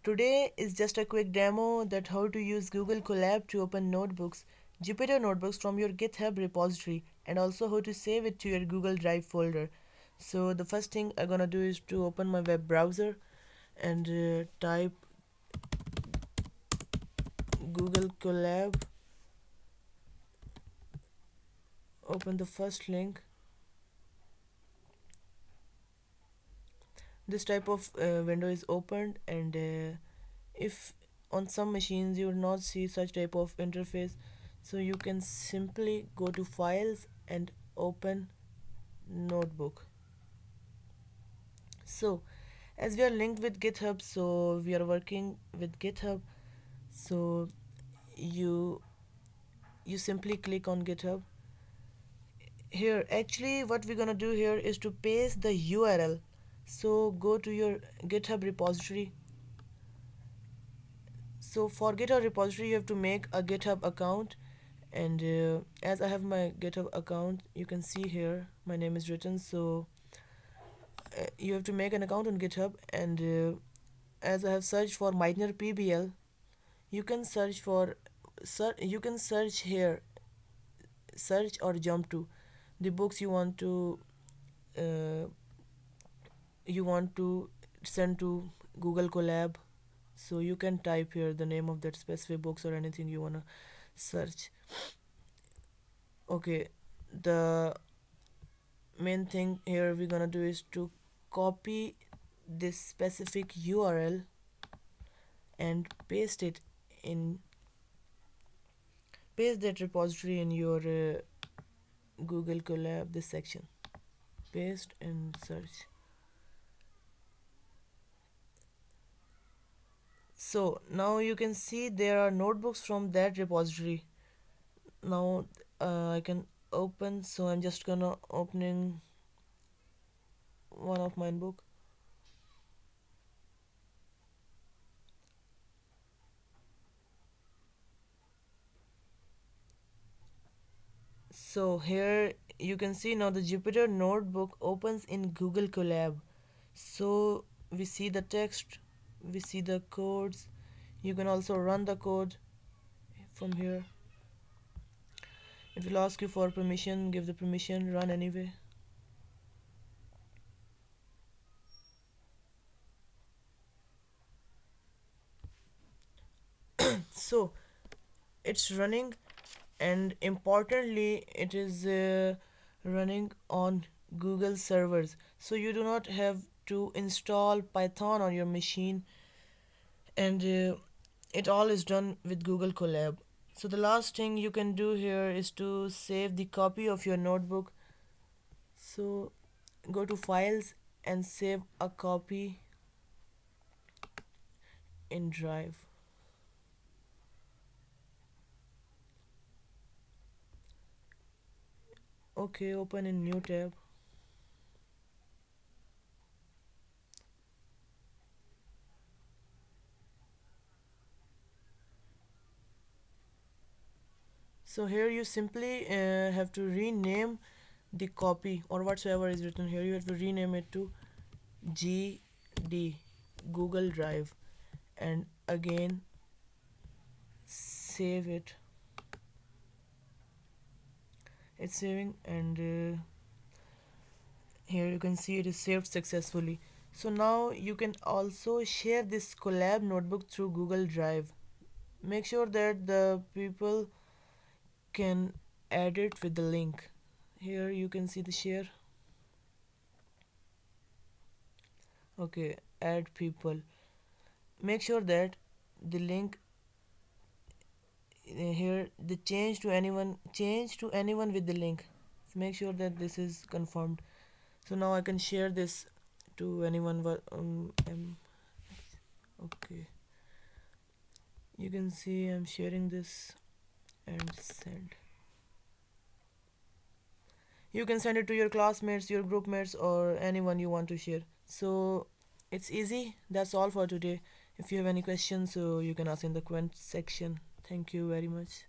Today is just a quick demo that how to use Google Colab to open notebooks, Jupyter notebooks from your GitHub repository, and also how to save it to your Google Drive folder. So the first thing I'm gonna do is to open my web browser and type Google Colab. Open the first link. This type of window is opened, and if on some machines you will not see such type of interface, so you can simply go to files and open notebook. So as we are linked with GitHub, so we are working with GitHub, so you you simply click on GitHub. Here actually what we're gonna do here is to paste the URL. So go to your GitHub repository. So for GitHub repository you have to make a GitHub account, and as I have my GitHub account, you can see here my name is written. So you have to make an account on GitHub, and as I have searched for Meitner PBL, you can search for you can search here, search or jump to the books uh, you want to send to Google Colab. So you can type here the name of that specific books or anything you wanna search. Okay, the main thing here we're gonna do is to copy this specific URL and in paste that repository in your Google Colab, this section. Paste and search. So now you can see there are notebooks from that repository. Now I can open, so I'm just gonna opening one of my book. So here you can see now the Jupyter notebook opens in Google Colab. So we see the text, we see the codes. You can also run the code from here. It will ask you for permission, give the permission, run anyway. So it's running, and importantly it is running on Google servers, so you do not have to install Python on your machine, and it all is done with Google Colab. So the last thing you can do here is to save the copy of your notebook. So go to files and save a copy in Drive. Okay, open in new tab. So here you simply have to rename the copy or whatsoever is written here. You have to rename it to GD, Google Drive, and again save it. It's saving, and here you can see it is saved successfully. So now you can also share this Collab notebook through Google Drive. Make sure that the people can add it with the link. Here you can see the share. Okay, add people. Make sure that the link here the change to anyone with the link. So make sure that this is confirmed. So now I can share this to anyone. Okay, you can see I'm sharing this and send. You can send it to your classmates, your group mates, or anyone you want to share. So it's easy. That's all for today. If you have any questions, so you can ask in the comment section. Thank you very much.